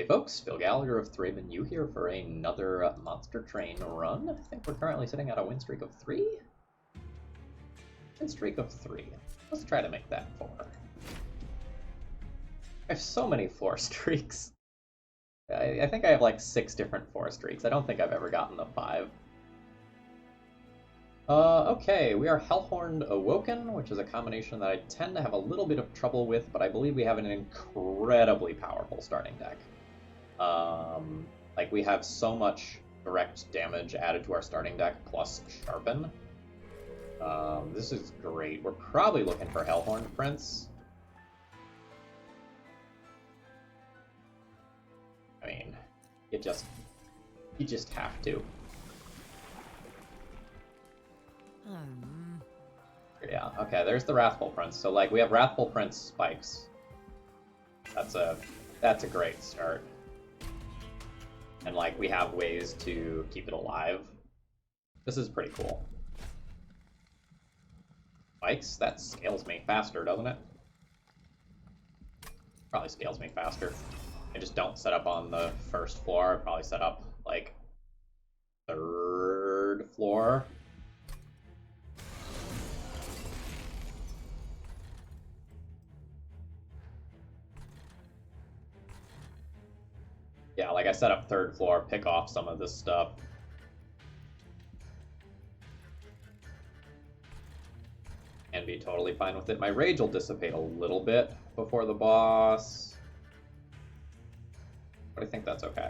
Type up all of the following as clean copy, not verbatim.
Hey folks, Phil Gallagher of ThrabenU here for another Monster Train run. I think we're currently sitting at a win streak of 3? Win streak of 3. Let's try to make that 4. I have so many 4 streaks. I think I have like 6 different 4 streaks. I don't think I've ever gotten a 5. Okay, we are Hellhorned Awoken, which is a combination that I tend to have a little bit of trouble with, but I believe we have an incredibly powerful starting deck. Like, we have so much direct damage added to our starting deck, plus Sharpen. This is great. We're probably looking for Hellhorned Prince. I mean, you just have to. Yeah, okay, there's the Wrathful Prince. So, like, we have Wrathful Prince spikes. That's a great start. And, like, we have ways to keep it alive. This is pretty cool. Spikes? That scales me faster, doesn't it? Probably scales me faster. I just don't set up on the first floor. I probably set up, like, 3rd floor. Yeah, like I set up 3rd floor, pick off some of this stuff. And be totally fine with it. My rage will dissipate a little bit before the boss, but I think that's okay.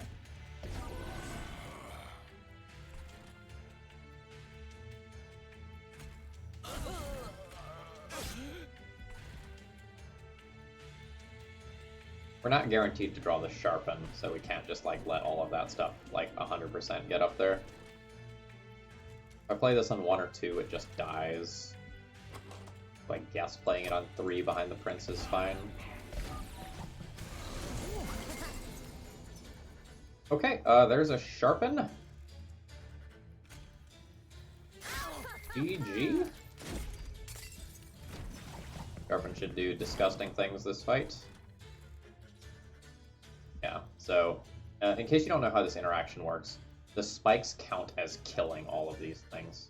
We're not guaranteed to draw the Sharpen, so we can't just like let all of that stuff like 100% get up there. If I play this on 1 or 2, it just dies. So I guess playing it on 3 behind the Prince is fine. Okay, there's a Sharpen. GG. Sharpen should do disgusting things this fight. Yeah, so in case you don't know how this interaction works, the spikes count as killing all of these things.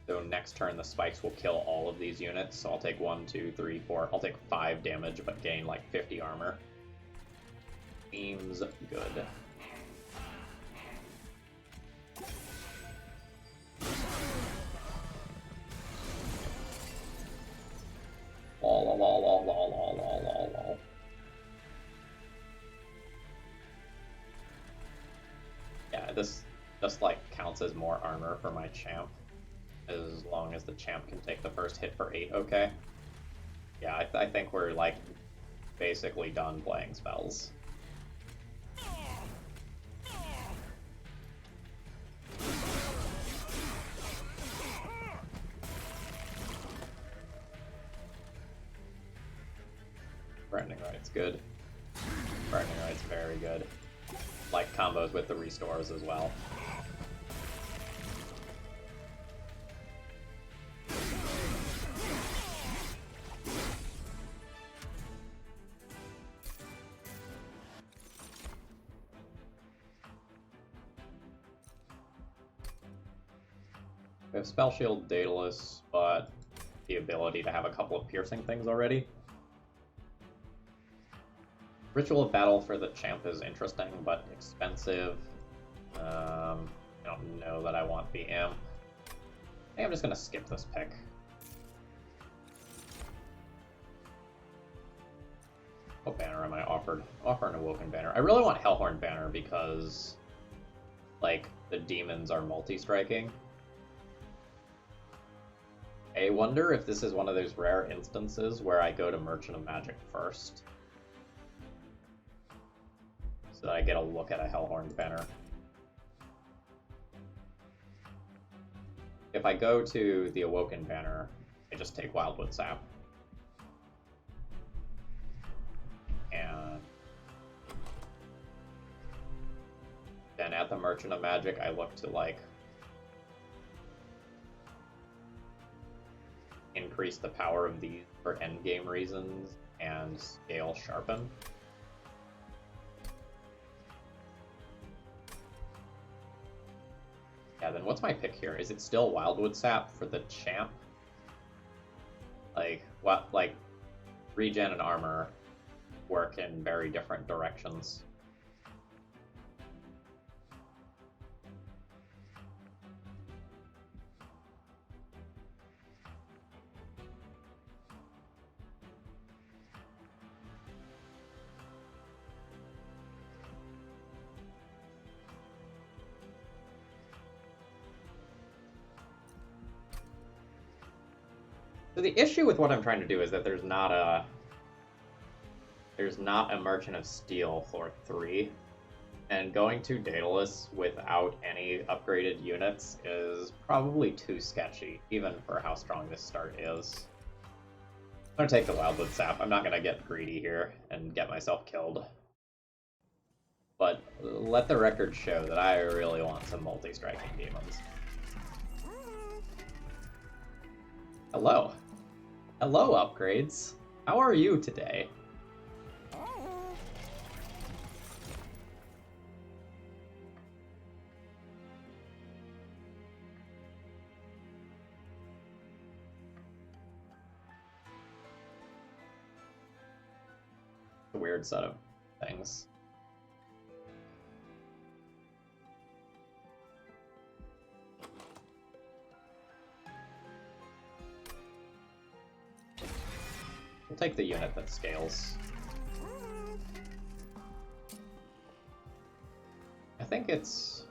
So next turn, the spikes will kill all of these units. So I'll take 1, 2, 3, 4. I'll take 5 damage, but gain like 50 armor. Seems good. Lol. Yeah, this just like counts as more armor for my champ, as long as the champ can take the first hit for 8. Okay. Yeah, I think we're like basically done playing spells. Branding Right's good. Branding Right's very good. Like combos with the restores as well. We have Spell Shield, Daedalus, but the ability to have a couple of piercing things already. Ritual of Battle for the champ is interesting, but expensive. I don't know that I want the imp. I think I'm just going to skip this pick. What banner am I offered? Offer an Awoken banner. I really want Hellhorned banner because, like, the demons are multi-striking. I wonder if this is one of those rare instances where I go to Merchant of Magic first, so that I get a look at a Hellhorned banner. If I go to the Awoken banner, I just take Wildwood Sap. And then at the Merchant of Magic, I look to, like, increase the power of these for endgame reasons and scale Sharpen. Yeah, then what's my pick here? Is it still Wildwood Sap for the champ? Like, what, like, regen and armor work in very different directions. So the issue with what I'm trying to do is that there's not a Merchant of Steel for 3, and going to Daedalus without any upgraded units is probably too sketchy, even for how strong this start is. I'm gonna take the Wildwood Sap. I'm not gonna get greedy here and get myself killed. But let the record show that I really want some multi-striking demons. Hello. Hello, upgrades. How are you today? A weird set of things. We'll take the unit that scales. I think it's...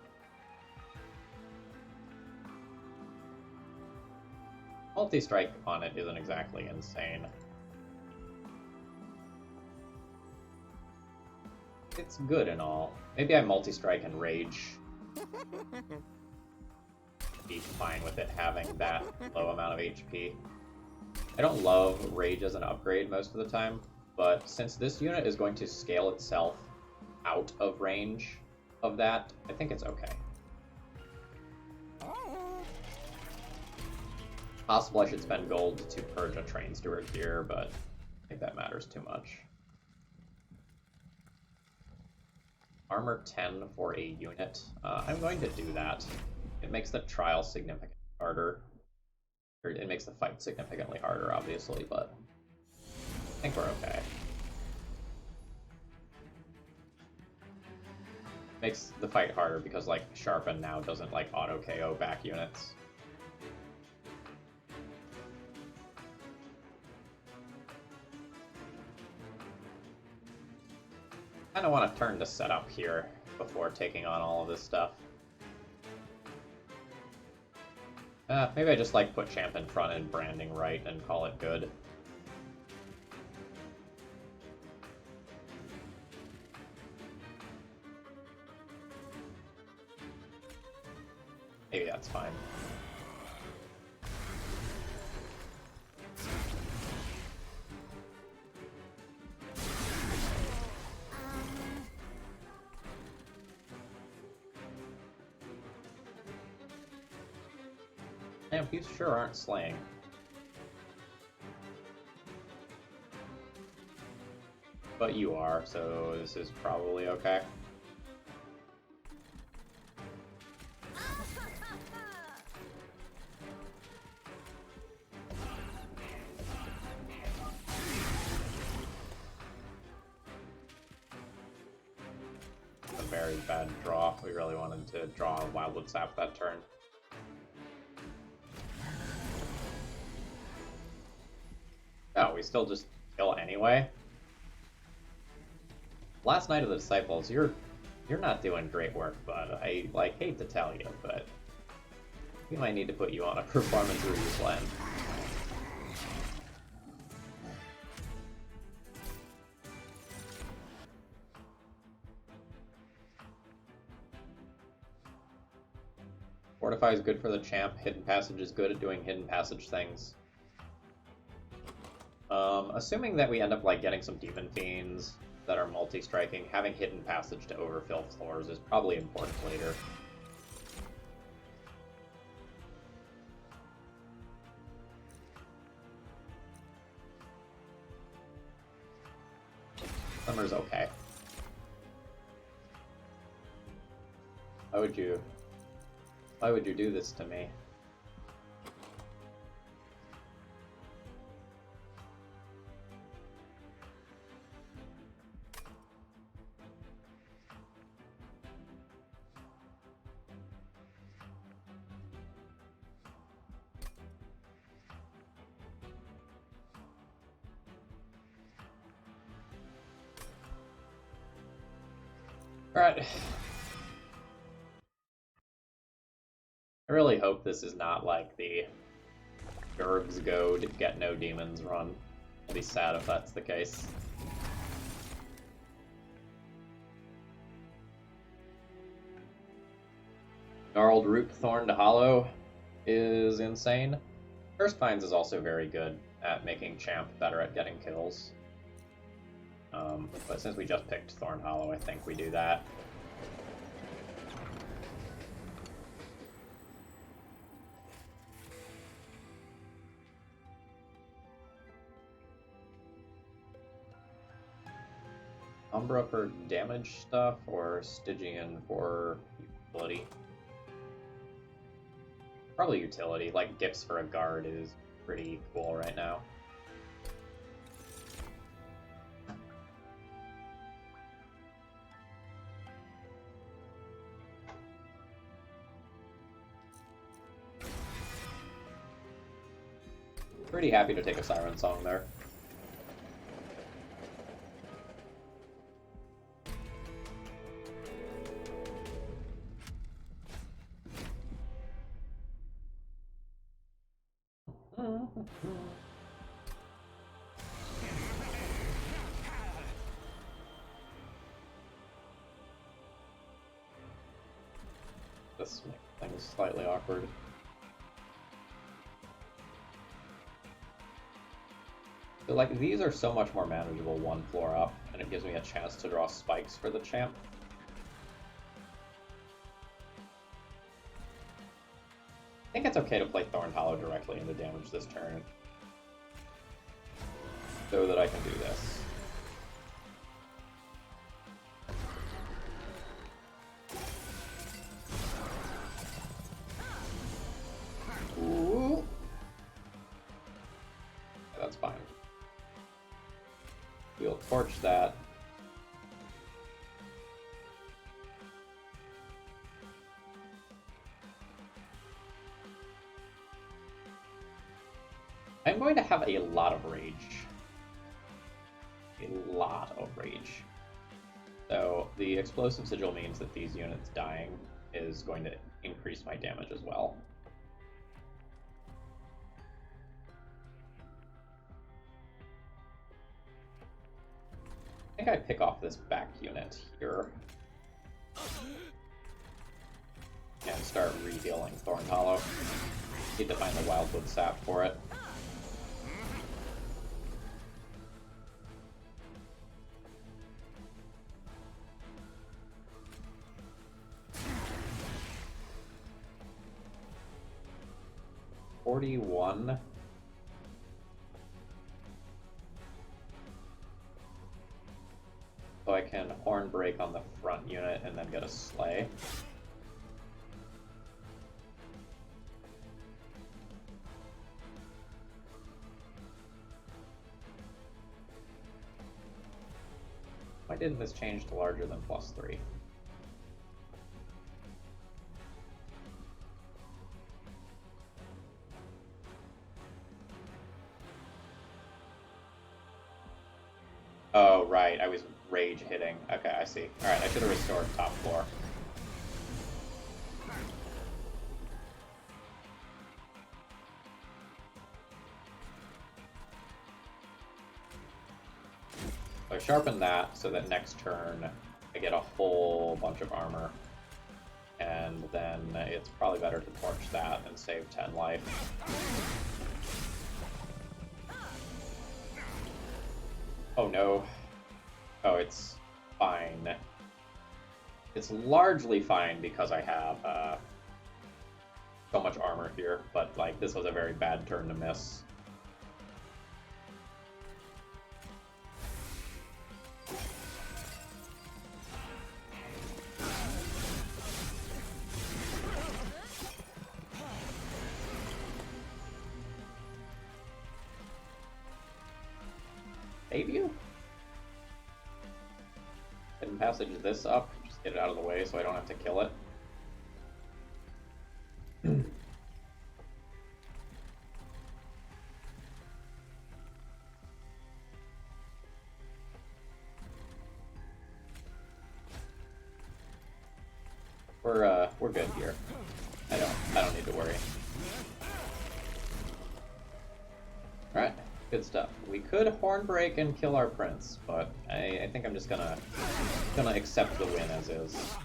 multi-strike on it isn't exactly insane. It's good and all. Maybe I multi-strike and rage. Be fine with it having that low amount of HP. I don't love rage as an upgrade most of the time, but since this unit is going to scale itself out of range of that, I think it's okay. Possible I should spend gold to purge a train steward here, but I think that matters too much. Armor 10 for a unit. I'm going to do that. It makes the trial significantly harder. Or it makes the fight significantly harder, obviously, but I think we're okay. Makes the fight harder because, like, Sharpen now doesn't, like, auto-KO back units. I kind of want to turn the setup here before taking on all of this stuff. Maybe I just like put champ in front and branding right and call it good. Maybe that's fine. Damn, you sure aren't slaying. But you are, so this is probably okay. A very bad draw. We really wanted to draw a Wildwood Sap that turn. Oh, we still just kill anyway? Last Night of the Disciples, you're not doing great work, bud. I, like, hate to tell you, but we might need to put you on a performance review plan. Fortify is good for the champ. Hidden Passage is good at doing hidden passage things. Assuming that we end up, like, getting some Demon Fiends that are multi-striking, having Hidden Passage to overfill floors is probably important later. Summer's okay. How would you... Why would you do this to me? Alright. I really hope this is not like the Grrrg's Goad, get no demons run. I'll be sad if that's the case. Gnarled Root Thorn to Hollow is insane. First Finds is also very good at making Champ better at getting kills. But since we just picked Thorn Hollow, I think we do that. Umbra for damage stuff, or Stygian for utility? Probably utility, like Gifts for a guard is pretty cool right now. Pretty happy to take a Siren Song there. This makes things slightly awkward. So, like, these are so much more manageable one floor up, and it gives me a chance to draw spikes for the champ. I think it's okay to play Thorn Hollow directly into damage this turn, so that I can do this. Ooh. Yeah, that's fine. We'll torch that. I'm going to have a lot of rage. A lot of rage. So the Explosive Sigil means that these units dying is going to increase my damage as well. I think I pick off this back unit here and start re-healing Thorn Hollow. Need to find the Wildwood Sap for it. $41. So I can Horn Break on the front unit and then get a Slay. Why didn't this change to larger than +3? Oh, right, I was rage hitting. Okay, I see. Alright, I should have restored top floor. So I sharpen that so that next turn I get a whole bunch of armor. And then it's probably better to torch that and save 10 life. Oh no. Oh, it's fine. It's largely fine because I have so much armor here, but like this was a very bad turn to miss. Rune Passage this up, just get it out of the way so I don't have to kill it. We're good here. I don't need to worry. Alright, good stuff. We could Horn Break and kill our prince, but I think I'm just gonna accept the win as is.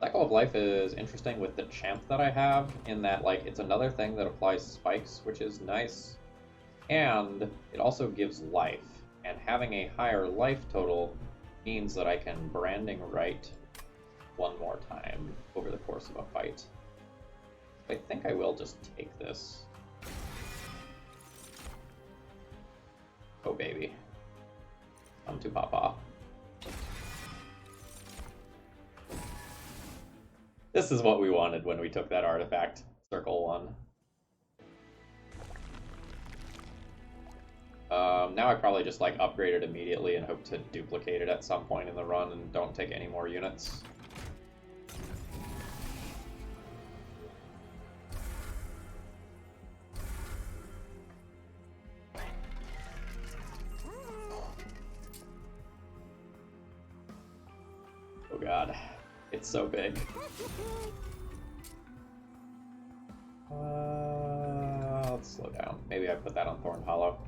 Cycle of Life is interesting with the champ that I have, in that like it's another thing that applies spikes, which is nice, and it also gives life. And having a higher life total means that I can branding right one more time over the course of a fight. I think I will just take this. Oh baby. Come to Papa. This is what we wanted when we took that artifact, Circle 1. Now I probably just like upgrade it immediately and hope to duplicate it at some point in the run and don't take any more units. Oh god, it's so big. Let's slow down. Maybe I put that on Thorn Hollow.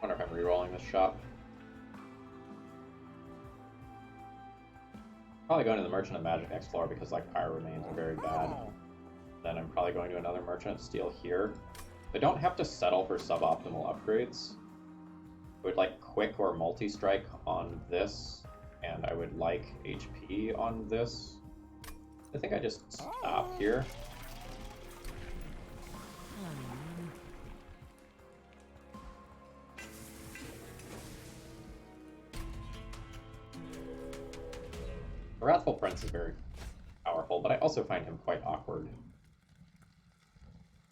Wonder if I'm rerolling this shop. Probably going to the Merchant of Magic next floor because like Pyro Remains are very bad. Then I'm probably going to another Merchant of Steel here. I don't have to settle for suboptimal upgrades. I would like quick or multi-strike on this, and I would like HP on this. I think I just stop here. The Wrathful Prince is very powerful, but I also find him quite awkward.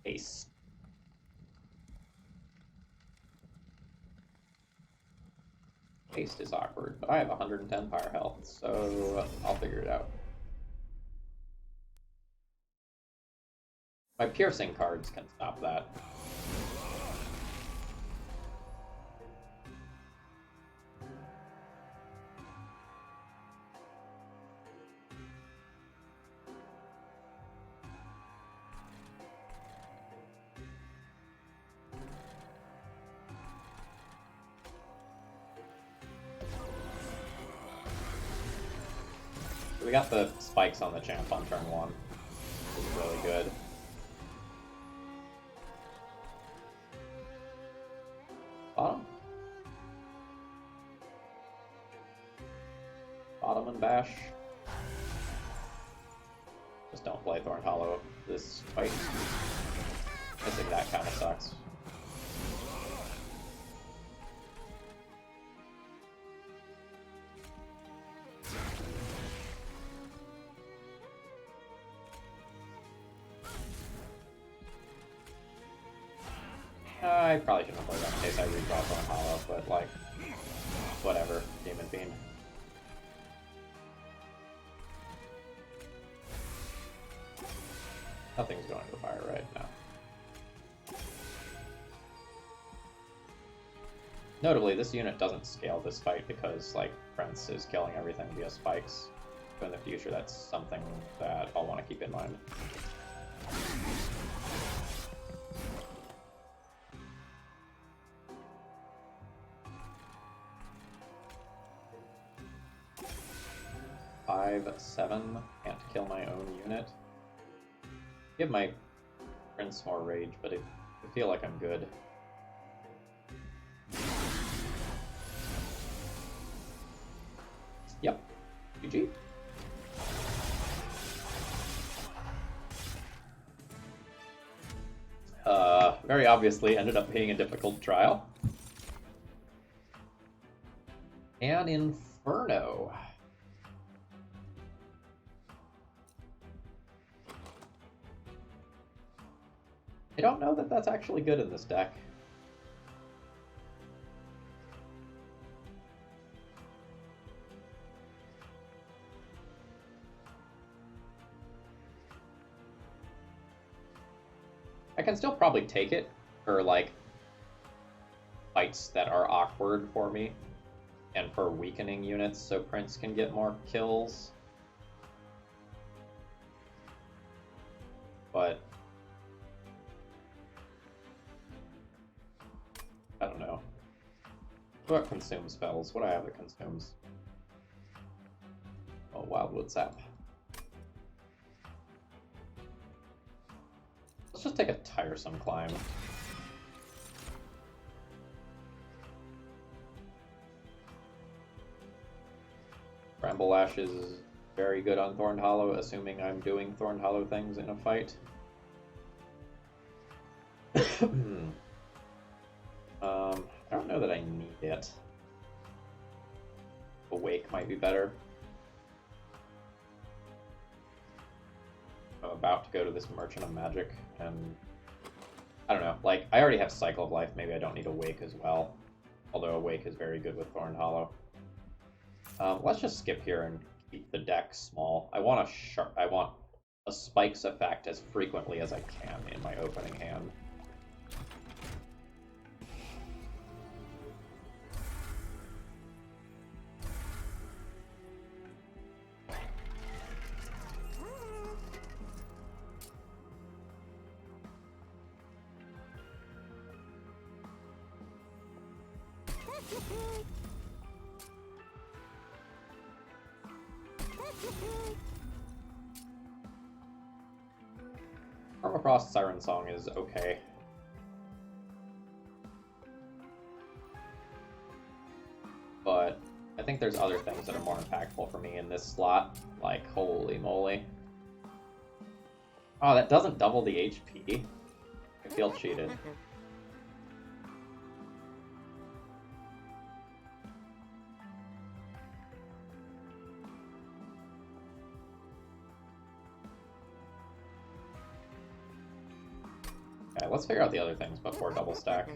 Ace. Haste is awkward, but I have 110 fire health, so I'll figure it out. My piercing cards can stop that. We got the spikes on the champ on turn 1. This is really good. Bottom? Bottom and bash. Just don't play Thorn Hollow this fight. Missing that kind of sucks. I probably shouldn't have played that in case I redraw Thorn Hollow, but like, whatever, Demon Fiend. Nothing's going to the fire right now. Notably, this unit doesn't scale this fight because, like, Prince is killing everything via spikes. So in the future, that's something that I'll want to keep in mind. Five, 7, can't kill my own unit. Give my Prince more rage, but I feel like I'm good. Yep. GG. Very obviously ended up being a difficult trial. And Inferno. I don't know that that's actually good in this deck. I can still probably take it for, like, fights that are awkward for me, and for weakening units so Prince can get more kills. But I don't know. What about consume spells? What do I have that consumes? Oh, Wildwood Sap. Let's just take a tiresome climb. Bramble Ash is very good on Thorned Hollow, assuming I'm doing Thorned Hollow things in a fight. I don't know that I need it. Awake might be better. I'm about to go to this Merchant of Magic, and I don't know, like, I already have Cycle of Life, maybe I don't need Awake as well. Although Awake is very good with Thorned Hollow. Let's just skip here and keep the deck small. I want a Spikes effect as frequently as I can in my opening hand. Permafrost Siren Song is okay. But I think there's other things that are more impactful for me in this slot. Like, holy moly. Oh, that doesn't double the HP? I feel cheated. Okay, let's figure out the other things before double stack.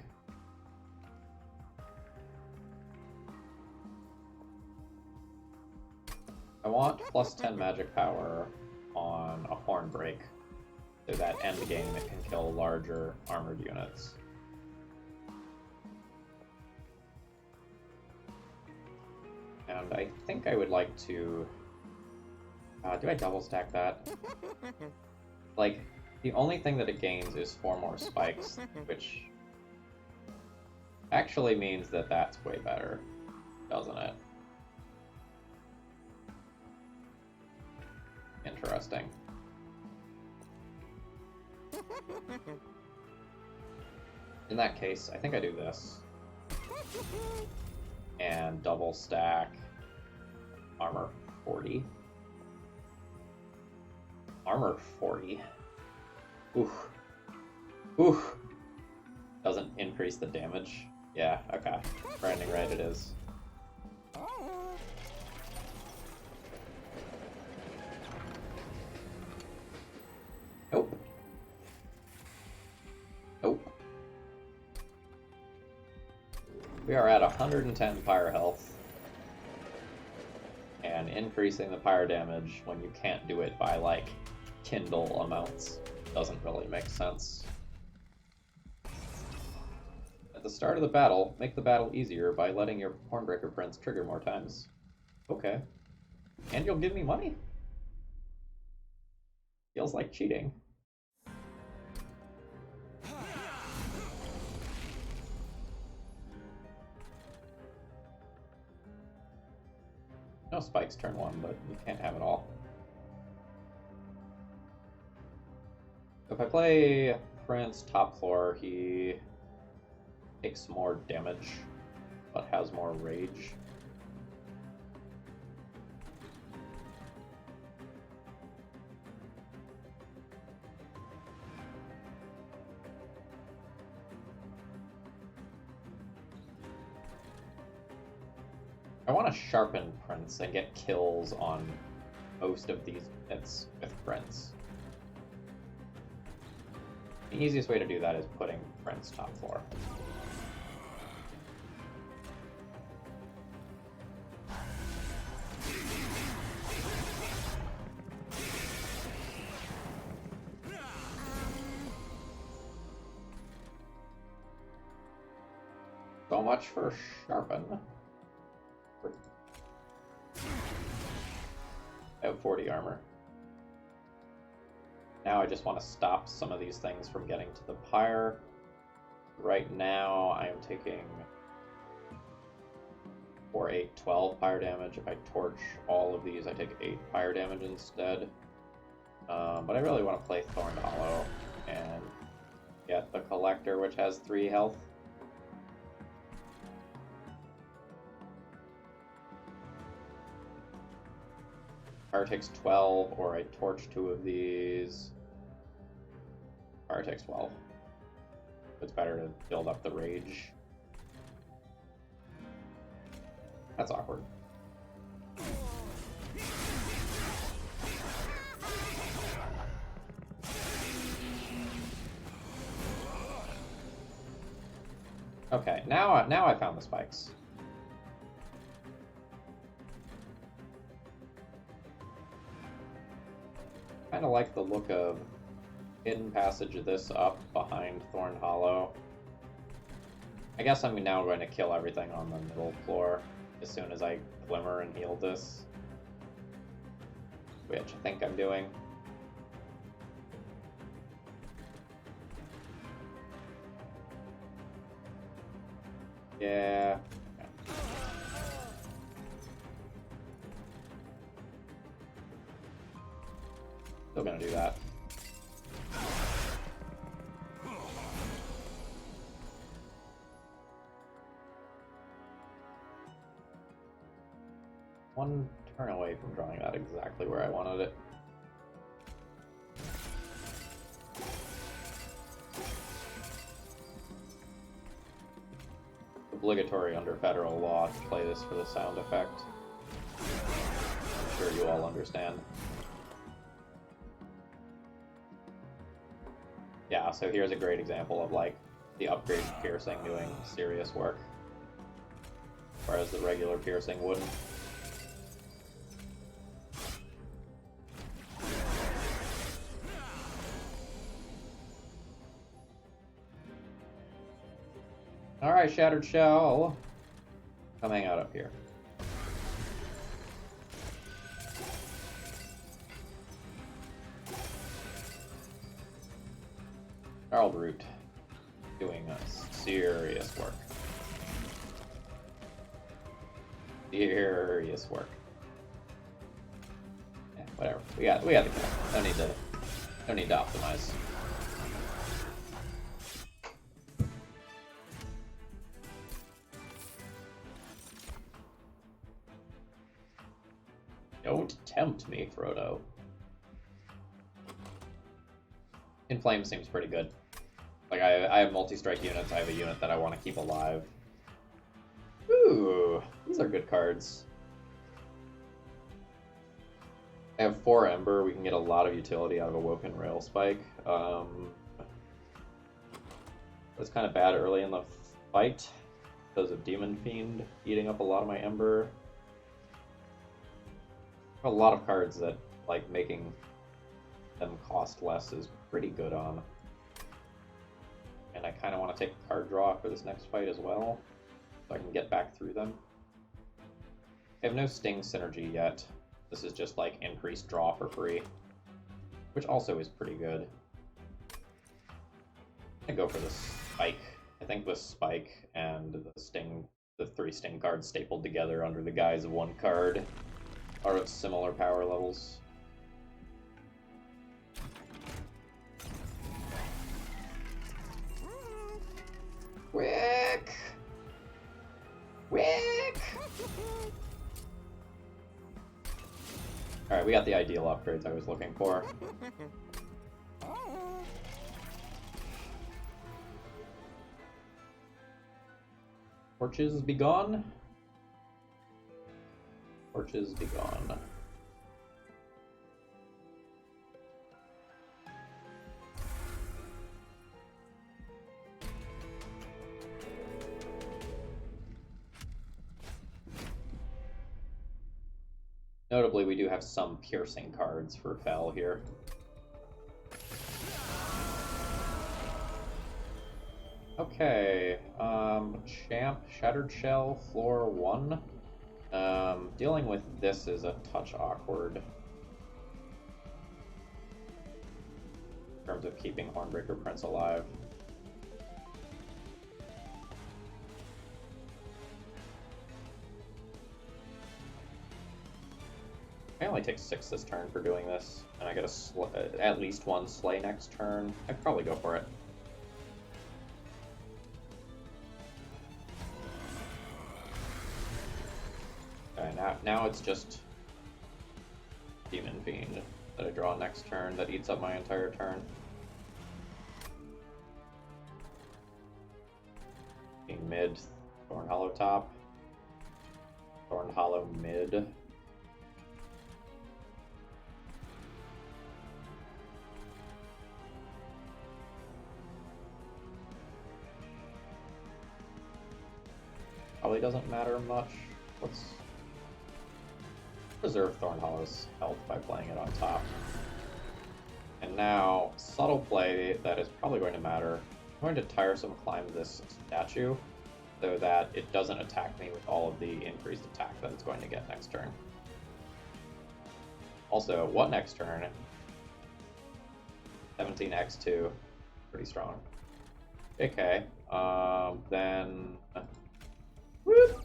I want plus 10 magic power on a Hornbreak, so that end game it can kill larger armored units. And I think I would like to... do I double stack that? Like, the only thing that it gains is 4 more spikes, which actually means that that's way better, doesn't it? Interesting. In that case, I think I do this. And double stack armor 40. Armor 40. Oof. Oof. Doesn't increase the damage. Yeah, okay. Branding right it is. Nope. Nope. We are at 110 pyre health. And increasing the pyre damage when you can't do it by, like, Kindle amounts doesn't really make sense. At the start of the battle, make the battle easier by letting your Hornbreaker Prince trigger more times. Okay. And you'll give me money? Feels like cheating. No spikes turn 1, but you can't have it all. If I play Prince top floor, he takes more damage, but has more rage. I want to sharpen Prince and get kills on most of these units with Prince. The easiest way to do that is putting Prince top 4. So much for sharpen. I have 40 armor. Now I just want to stop some of these things from getting to the pyre. Right now I am taking 4, 8, 12 pyre damage. If I torch all of these, I take 8 pyre damage instead. But I really want to play Thorned Hollow and get the Collector, which has 3 health. Pyre takes 12, or I torch 2 of these. Pyre takes 12. It's better to build up the rage. That's awkward. Okay, now I found the spikes. Kind of like the look of hidden passage this up behind Thorned Hollow. I guess I'm now going to kill everything on the middle floor as soon as I glimmer and heal this, which I think I'm doing. Yeah. Still gonna do that. One turn away from drawing that exactly where I wanted it. Obligatory under federal law to play this for the sound effect. I'm sure you all understand. Yeah, so here's a great example of like the upgrade piercing doing serious work, whereas the regular piercing wouldn't. Alright, Shattered Shell. Come hang out up here. Gnarled Root. Doing serious work. Serious work. Yeah, whatever. We got the kill. No need to optimize. Don't tempt me, Frodo. Inflame seems pretty good. Like, I have multi-strike units, I have a unit that I want to keep alive. Ooh, these are good cards. I have 4 Ember, we can get a lot of utility out of Awoken Rail Spike. That's kind of bad early in the fight, because of Demon Fiend eating up a lot of my Ember. A lot of cards that, like, making them cost less is pretty good on. And I kind of want to take a card draw for this next fight as well, so I can get back through them. I have no Sting synergy yet. This is just like increased draw for free, which also is pretty good. I go for the Spike. I think the Spike and the Sting, the 3 Sting cards stapled together under the guise of 1 card, are of similar power levels. Quick! Quick! Alright, we got the ideal upgrades I was looking for. Torches be gone. Torches be gone. Notably, we do have some piercing cards for Fel here. Okay, Champ, Shattered Shell, floor 1. Dealing with this is a touch awkward in terms of keeping Hornbreaker Prince alive. I only take 6 this turn for doing this, and I get at least 1 Slay next turn. I'd probably go for it. Okay, now it's just Demon Fiend that I draw next turn that eats up my entire turn. Being mid, Thorn Hollow top, Thorn Hollow mid. Probably doesn't matter much. Let's preserve Thorn Hollow's health by playing it on top. And now, subtle play that is probably going to matter. I'm going to Tiresome Climb this statue so that it doesn't attack me with all of the increased attack that it's going to get next turn. Also, what next turn? 17x2, pretty strong. Okay, then... Whoop.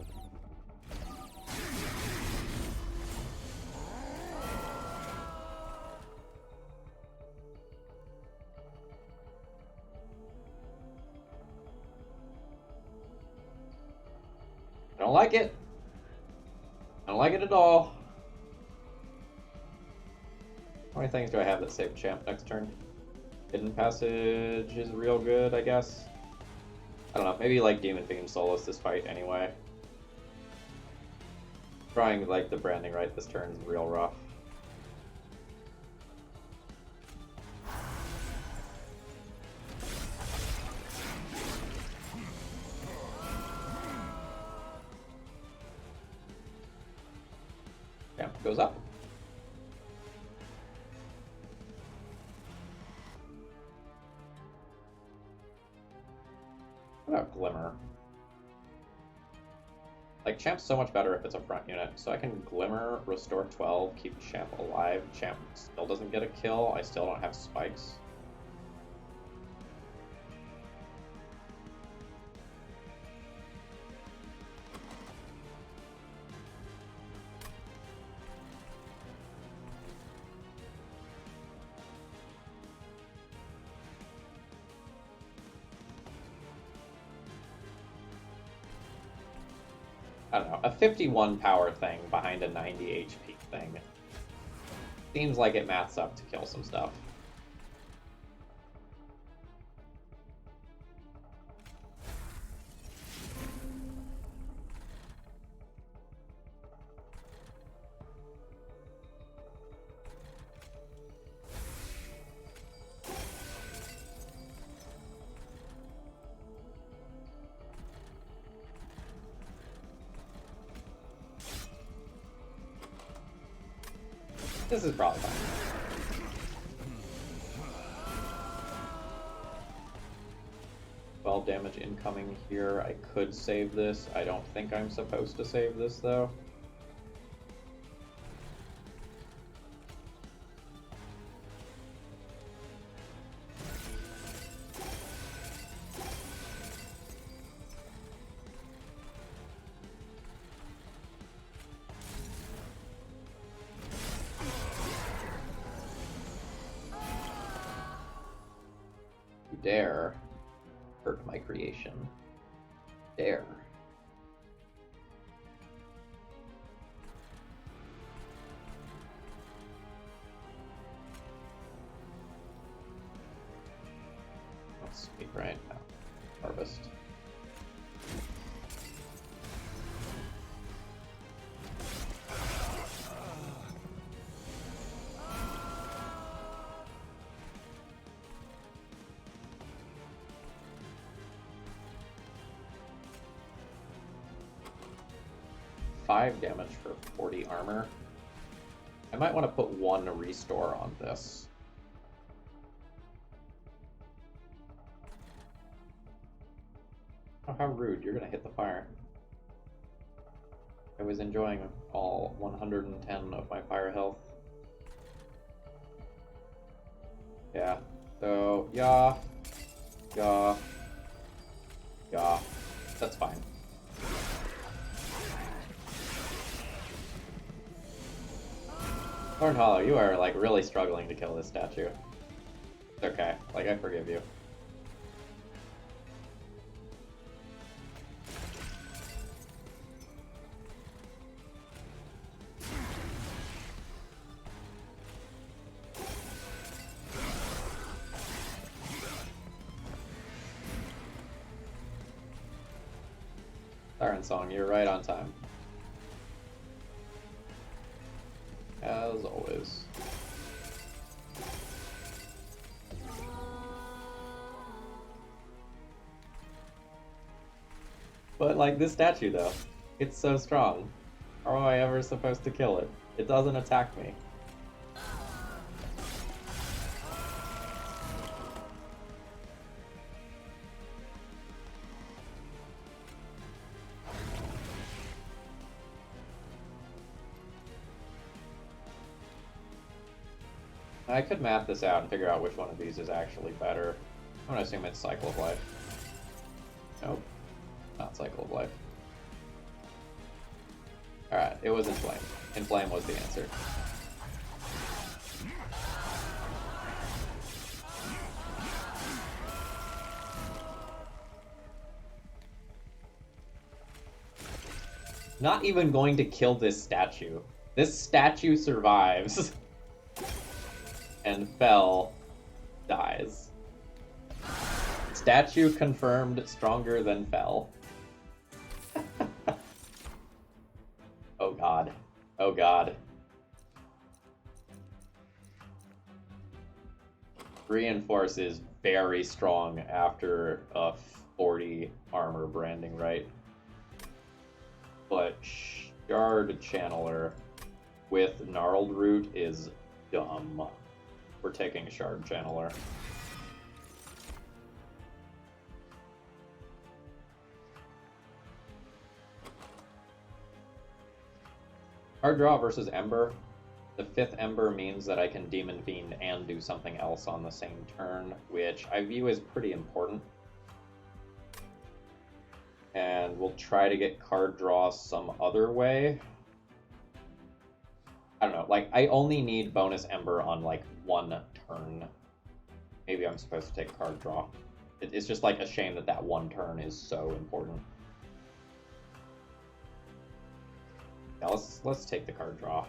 I don't like it. I don't like it at all. How many things do I have that save Champ next turn? Hidden Passage is real good, I guess. I don't know, maybe like Demon Fiend solos this fight anyway. Trying like the branding right this turn is real rough. Yeah, goes up. What about Glimmer? Like, Champ's so much better if it's a front unit, so I can Glimmer, restore 12, keep Champ alive. Champ still doesn't get a kill, I still don't have spikes. I don't know, a 51 power thing behind a 90 HP thing. Seems like it maths up to kill some stuff. This is probably fine. Damage incoming here. I could save this. I don't think I'm supposed to save this though. You dare hurt my creation. Dare. Let's speak right now. Harvest. 5 damage for 40 armor. I might want to put 1 restore on this. Oh, how rude. You're going to hit the fire. I was enjoying all 110 of my fire health. Yeah. So, yeah. That's fine. Thorn Hollow, you are, like, really struggling to kill this statue. It's okay. Like, I forgive you. Siren Song, you're right on time. As always. But, like, this statue, though, it's so strong. How am I ever supposed to kill it? It doesn't attack me. I could math this out and figure out which one of these is actually better. I'm gonna assume it's Cycle of Life. Nope. Not Cycle of Life. Alright, it was Inflame. Inflame was the answer. Not even going to kill this statue. This statue survives. And Fell dies. Statue confirmed stronger than Fell. Oh god. Oh god. Reinforce is very strong after a 40 armor branding right. But Shard Channeler with Gnarled Root is dumb. We're taking Shard Channeler. Card draw versus Ember. The 5th Ember means that I can Demon Fiend and do something else on the same turn, which I view as pretty important. And we'll try to get card draw some other way. I don't know, like, I only need bonus Ember on, like, 1 turn. Maybe I'm supposed to take card draw. It's just, like, a shame that that 1 turn is so important. Yeah, let's take the card draw.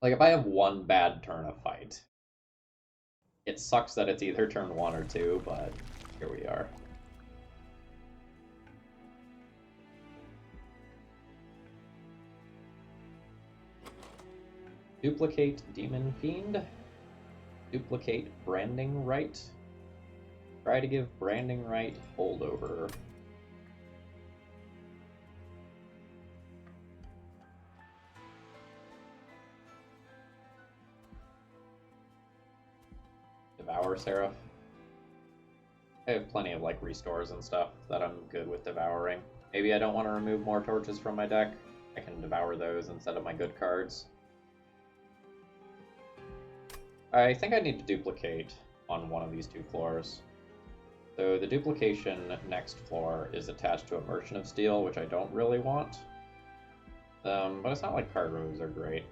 Like, if I have 1 bad turn of fight, it sucks that it's either turn 1 or 2, but here we are. Duplicate Demon Fiend. Duplicate Branding Right. Try to give Branding Right holdover. Devour Seraph. I have plenty of, like, restores and stuff that I'm good with devouring. Maybe I don't want to remove more torches from my deck. I can devour those instead of my good cards. I think I need to duplicate on one of these 2 floors. So the duplication next floor is attached to a Merchant of Steel, which I don't really want. But it's not like card rows are great.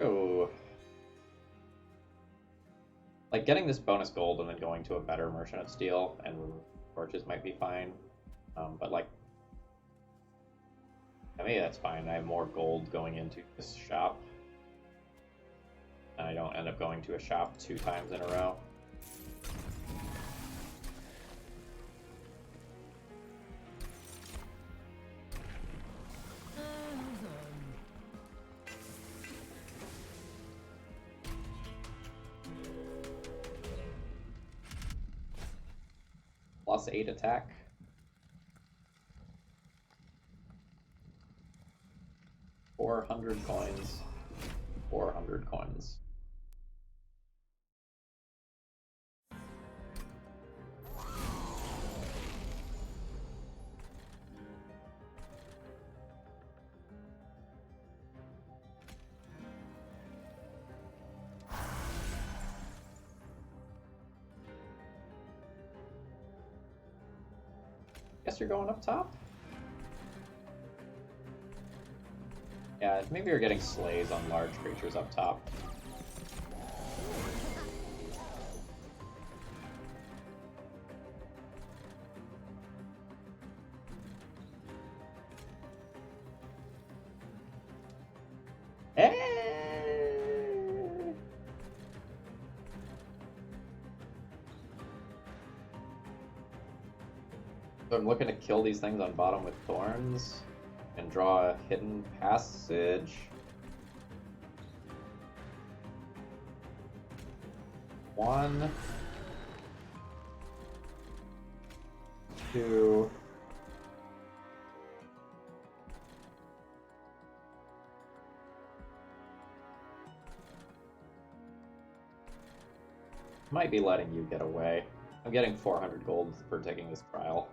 Oh. Like, getting this bonus gold and then going to a better Merchant of Steel and torches might be fine. But, like, I mean, that's fine. I have more gold going into this shop. And I don't end up going to a shop 2 times in a row. +8 attack. 400 coins. 400 coins. Guess you're going up top? Yeah, maybe you're getting slays on large creatures up top. So I'm looking to kill these things on bottom with thorns and draw a hidden passage. One, two, might be letting you get away. I'm getting 400 gold for taking this trial.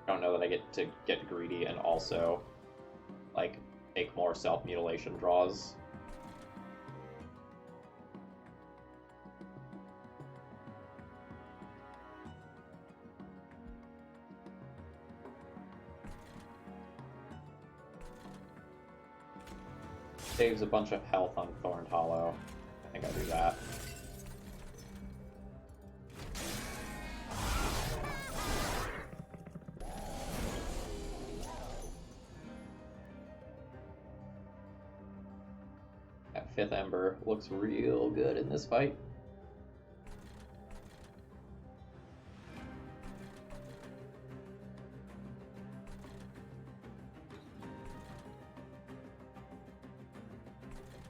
I don't know that I get to get greedy and also, like, take more self-mutilation draws. Saves a bunch of health on Thorned Hollow. I think I'll do that. That 5th Ember looks real good in this fight.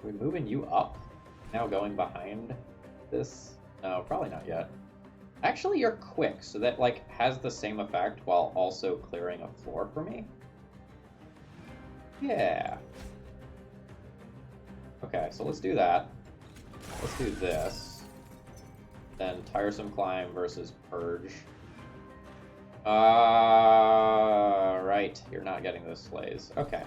Are we moving you up? Now going behind this? No, probably not yet. Actually, you're quick, so that, like, has the same effect while also clearing a floor for me? Yeah. Okay, so let's do that. Let's do this. Then Tiresome Climb versus Purge. Right. You're not getting those slays. Okay.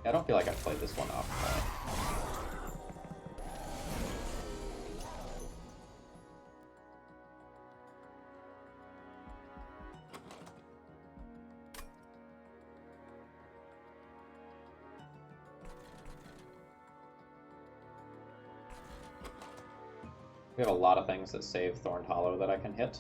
I don't feel like I've played this one off. We have a lot of things that save Thorned Hollow that I can hit.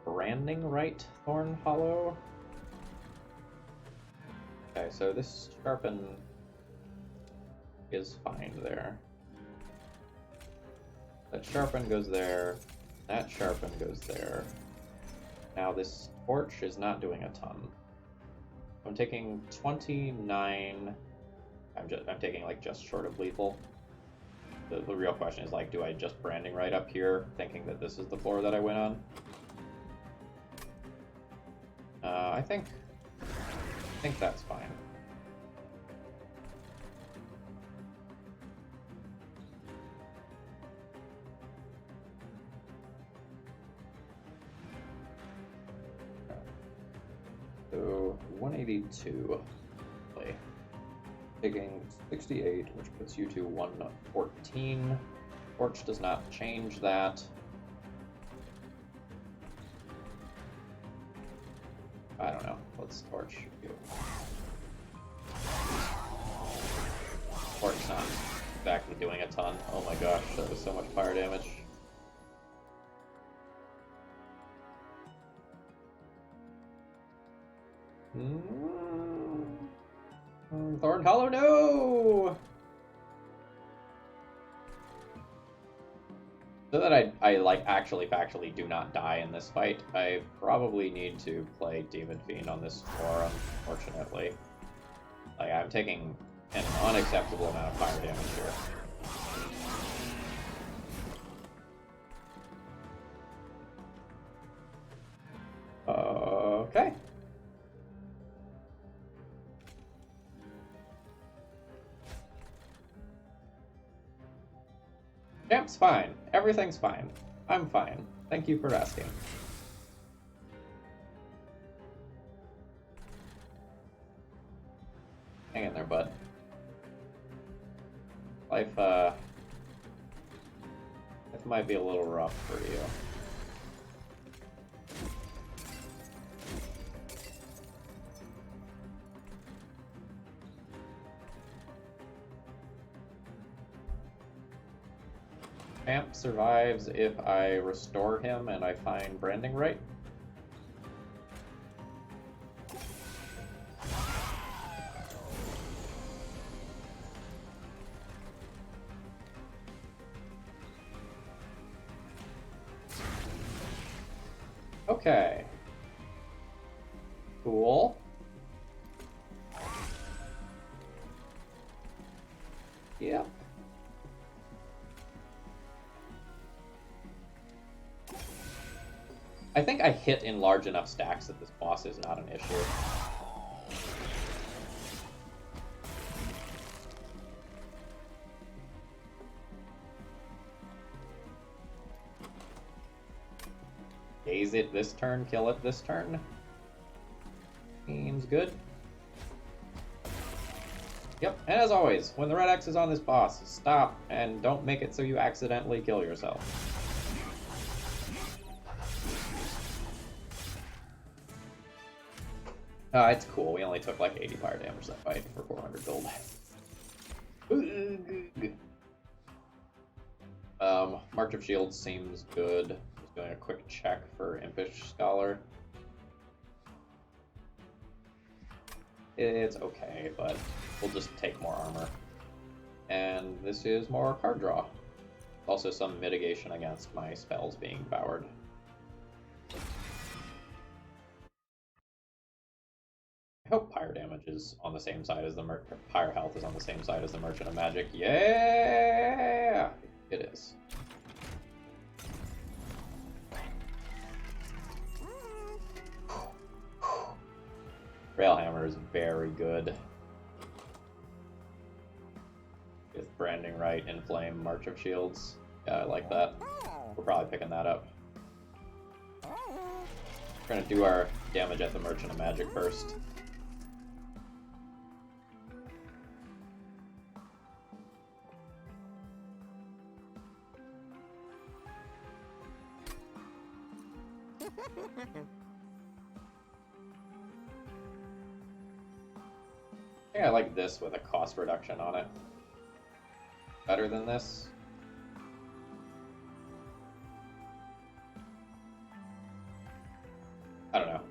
Branding Right Thorn Hollow. Okay, so this Sharpen is fine there. That Sharpen goes there. That Sharpen goes there. Now this Torch is not doing a ton. I'm taking 29. I'm taking like just short of lethal. The real question is like, do I just Branding Right up here, thinking that this is the floor that I win on? I think that's fine. So 182 play. Taking 68, which puts you to 114. Torch does not change that. I don't know. Let's Torch you. Torch's not exactly doing a ton. Oh my gosh, that was so much fire damage. Thorned Hollow, no! So that I I like actually factually do not die in this fight, I probably need to play Demon Fiend on this floor, unfortunately. Like, I'm taking an unacceptable amount of fire damage here. Okay. Camp's fine. Everything's fine. I'm fine. Thank you for asking. Hang in there, bud. Life might be a little rough for you. Champ survives if I restore him and I find branding right. Okay. Cool. Yep. I think I hit in large enough stacks that this boss is not an issue. Daze it this turn, kill it this turn. Seems good. Yep, and as always, when the red X is on this boss, stop and don't make it so you accidentally kill yourself. It's cool. We only took like 80 fire damage that fight for 400 gold. March of Shields seems good. Just doing a quick check for Impish Scholar. It's okay, but we'll just take more armor. And this is more card draw. Also some mitigation against my spells being devoured. I hope pyre damage is on the same side as the pyre health is on the same side as the Merchant of Magic. Yeah, it is. Railhammer is very good. With Branding Right, Inflame, March of Shields. Yeah, I like that. We're probably picking that up. We're gonna do our damage at the Merchant of Magic first. I think I like this with a cost reduction on it. Better than this. I don't know.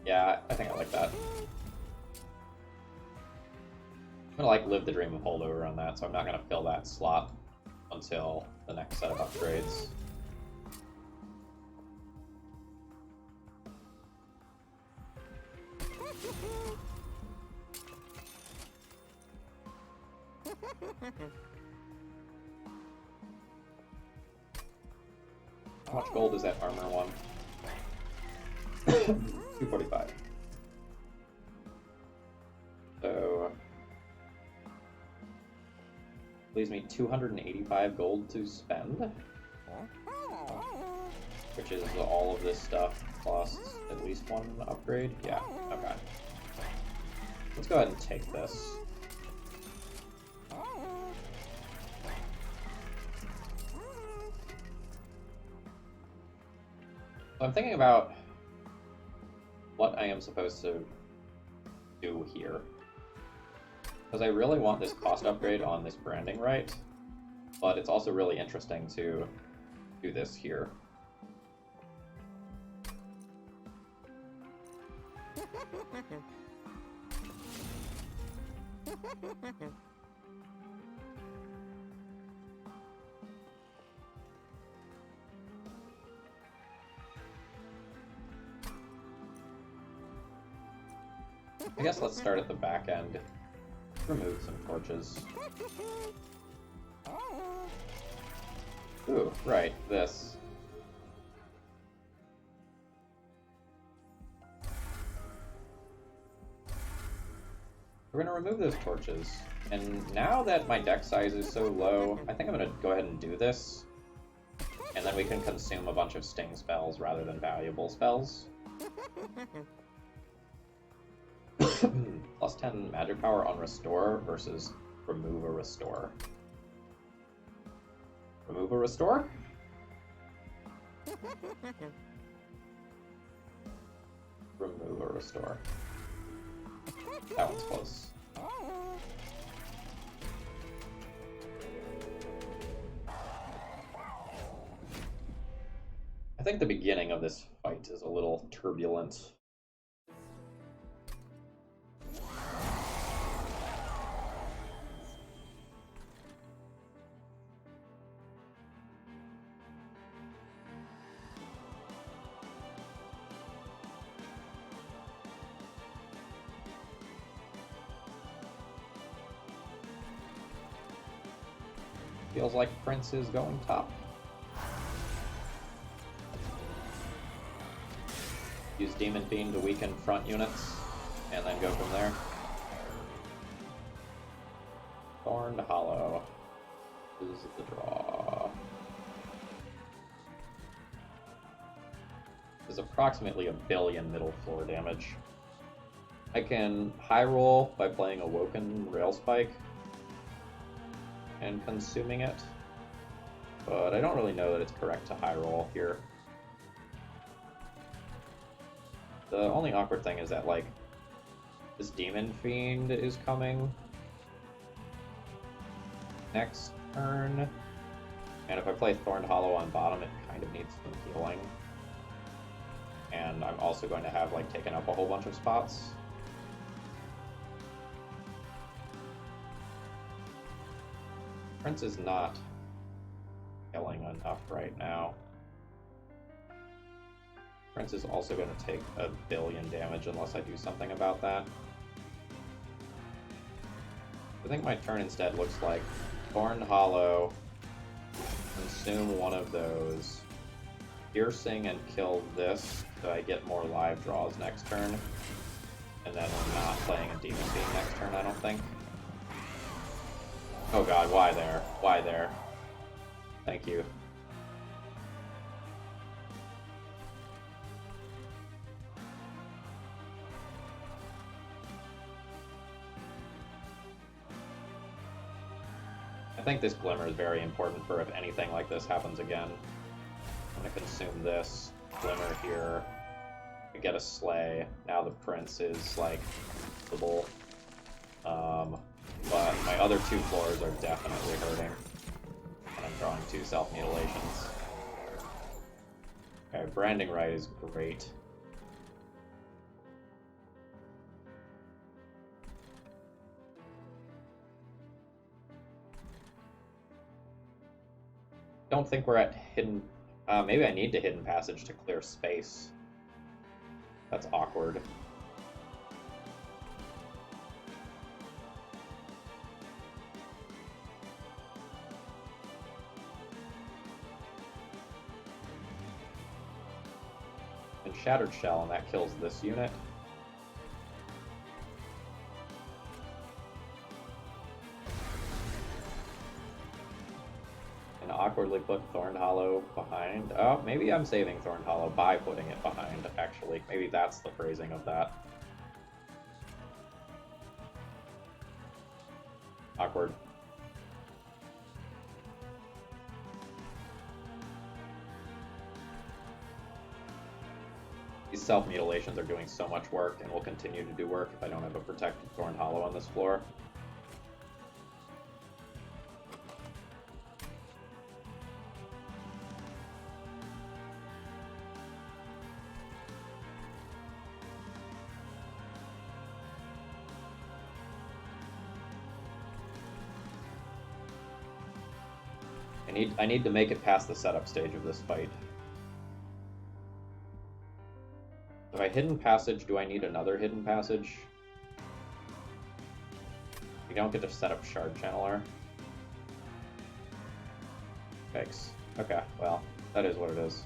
Yeah, I think I like that. I'm gonna like live the dream of holdover on that, so I'm not gonna fill that slot until the next set of upgrades. How much gold is that armor one? 245. So leaves me 285 gold to spend, which is all of this stuff plus at least one upgrade. Yeah, okay. Let's go ahead and take this. So I'm thinking about what I am supposed to do here. Because I really want this cost upgrade on this branding right, but it's also really interesting to do this here. I guess let's start at the back end. Remove some torches. Ooh, right, this. We're gonna remove those torches. And now that my deck size is so low, I think I'm gonna go ahead and do this. And then we can consume a bunch of sting spells rather than valuable spells. Plus 10 magic power on restore versus remove a restore. Remove a restore? Remove a restore. That one's close. I think the beginning of this fight is a little turbulent. Feels like Prince is going top. Use Demon Fiend to weaken front units, and then go from there. Thorned Hollow is the draw. Is approximately 1 billion middle floor damage. I can high roll by playing Awoken Rail Spike and consuming it, but I don't really know that it's correct to high roll here. The only awkward thing is that, like, this Demon Fiend is coming next turn, and if I play Thorned Hollow on bottom, it kind of needs some healing. And I'm also going to have, like, taken up a whole bunch of spots. Prince is not killing enough right now. Prince is also going to take 1 billion damage unless I do something about that. I think my turn instead looks like Thorned Hollow, consume one of those, piercing and kill this so I get more live draws next turn, and then we're not playing a Demon Fiend next turn, I don't think. Oh god, why there? Why there? Thank you. I think this Glimmer is very important for if anything like this happens again. I'm gonna consume this, Glimmer here, I get a Slay. Now the Prince is, like, usable. But my other 2 floors are definitely hurting. And I'm drawing 2 self-mutilations. Okay, Branding Right is great. Don't think we're at Hidden... maybe I need to Hidden Passage to clear space. That's awkward. And Shattered Shell, and that kills this unit. And awkwardly put Thorned Hollow behind. Oh, maybe I'm saving Thorned Hollow by putting it behind, actually. Maybe that's the phrasing of that. Awkward. These self-mutilations are doing so much work and will continue to do work if I don't have a protected Thorned Hollow on this floor. I need to make it past the setup stage of this fight. If I Hidden Passage, do I need another Hidden Passage? We don't get to set up Shard Channeler. Yikes. Okay, well, that is what it is.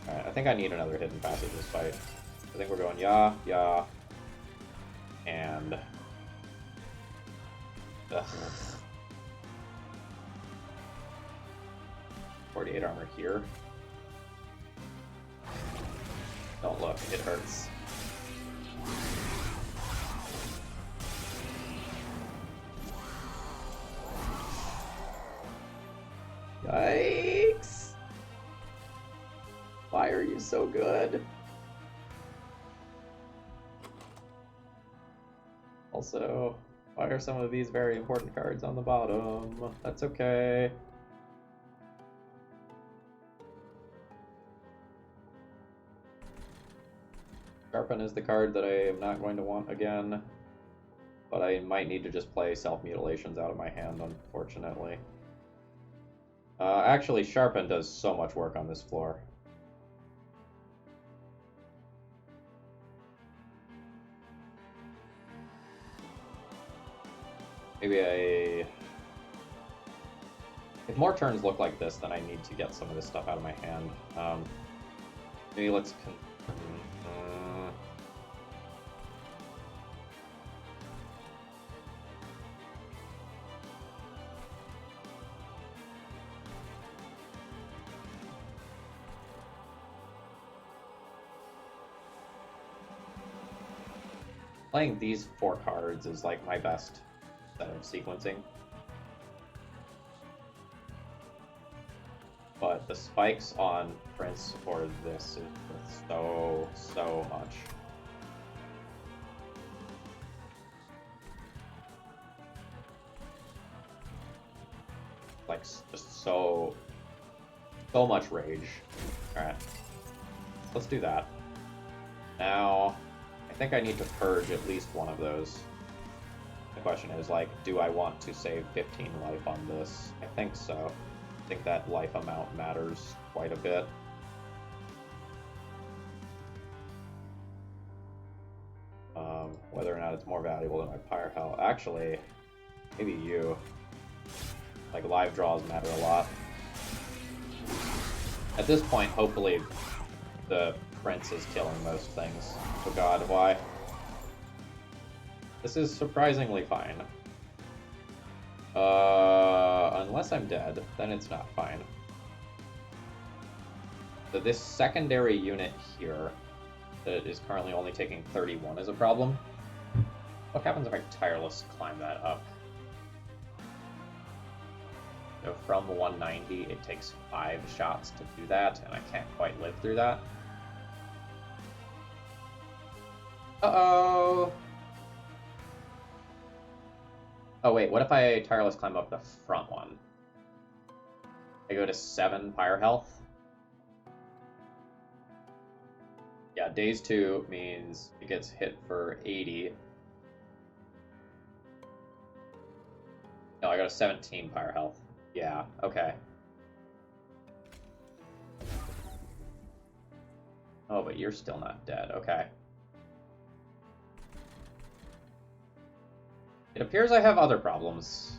Alright, I think I need another hidden passage this fight. I think we're going Ya, and... Ugh. 48 armor here. Don't look, it hurts. Yikes! Why are you so good? Also, why are some of these very important cards on the bottom? That's okay. Sharpen is the card that I am not going to want again, but I might need to just play Self-Mutilations out of my hand, unfortunately. Actually, Sharpen does so much work on this floor. Maybe if more turns look like this, then I need to get some of this stuff out of my hand. Maybe let's... Playing these 4 cards is like my best set of sequencing. But the spikes on Prince or this is so much. Like, just so much rage. Alright. Let's do that. Now, I think I need to purge at least one of those. The question is, like, do I want to save 15 life on this? I think so. I think that life amount matters quite a bit. Whether or not it's more valuable than my Pyre Hell. Actually, maybe you. Like, live draws matter a lot. At this point, hopefully, the Prince is killing most things. Oh god, why? This is surprisingly fine. Unless I'm dead, then it's not fine. So this secondary unit here that is currently only taking 31 is a problem. What happens if I tireless climb that up? So from 190, it takes 5 shots to do that, and I can't quite live through that. Uh-oh! Oh wait, what if I tireless climb up the front one? I go to 7 Pyre health. Yeah, days 2 means it gets hit for 80. No, I go to 17 Pyre health. Yeah, okay. Oh, but you're still not dead. Okay. It appears I have other problems.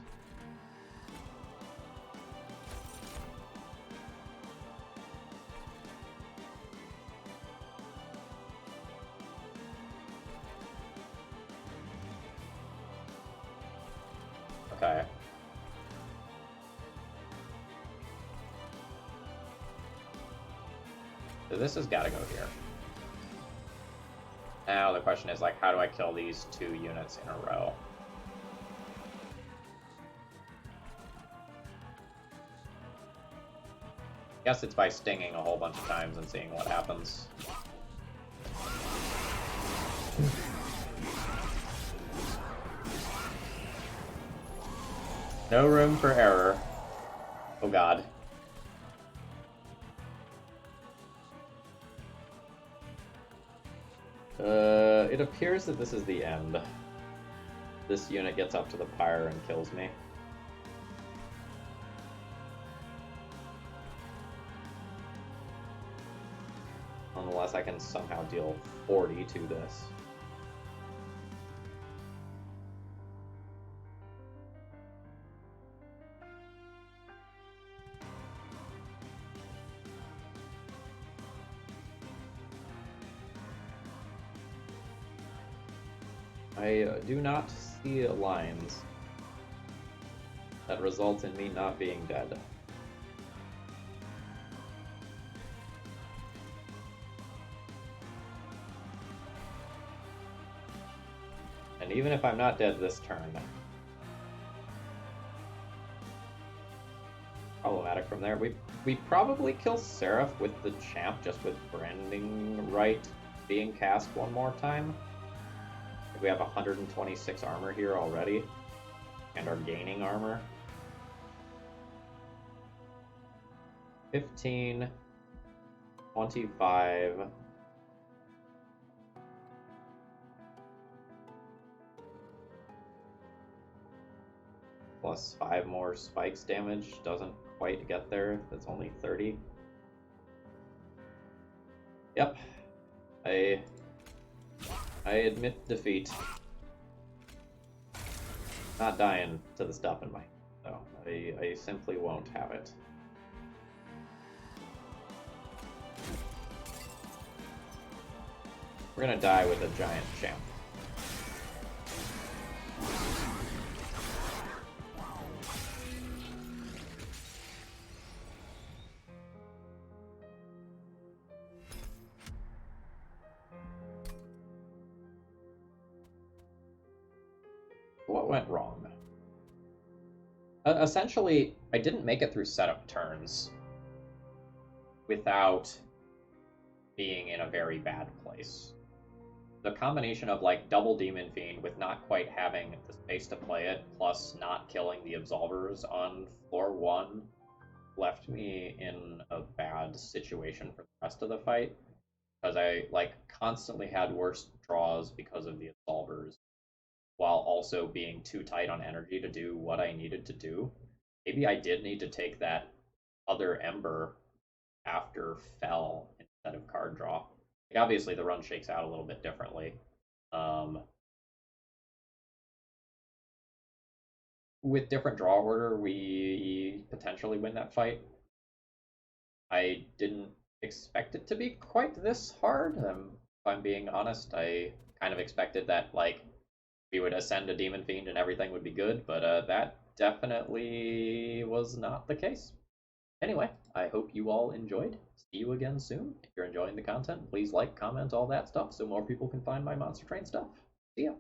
Okay. So this has got to go here. Now the question is, like, how do I kill these 2 units in a row? I guess it's by stinging a whole bunch of times and seeing what happens. No room for error. Oh god. It appears that this is the end. This unit gets up to the pyre and kills me. Unless I can somehow deal 40 to this. I do not see lines that result in me not being dead. And even if I'm not dead this turn, problematic from there. We probably kill Seraph with the champ just with Branding Right being cast one more time. We have 126 armor here already, and are gaining armor. 15, 25. Plus 5 more spikes damage doesn't quite get there. That's only 30. Yep. I admit defeat. Not dying to the stuff in my... No, I simply won't have it. We're gonna die with a giant champ. What went wrong? Essentially, I didn't make it through setup turns without being in a very bad place. The combination of like double Demon Fiend with not quite having the space to play it, plus not killing the Absolvers on floor 1, left me in a bad situation for the rest of the fight. Because I like constantly had worse draws because of the Absolvers, while also being too tight on energy to do what I needed to do. Maybe I did need to take that other Ember after Fell instead of card draw. Like, obviously, the run shakes out a little bit differently. With different draw order, we potentially win that fight. I didn't expect it to be quite this hard. If I'm being honest, I kind of expected that like we would ascend a Demon Fiend and everything would be good, but that definitely was not the case. Anyway, I hope you all enjoyed. See you again soon. If you're enjoying the content, please like, comment, all that stuff so more people can find my Monster Train stuff. See ya.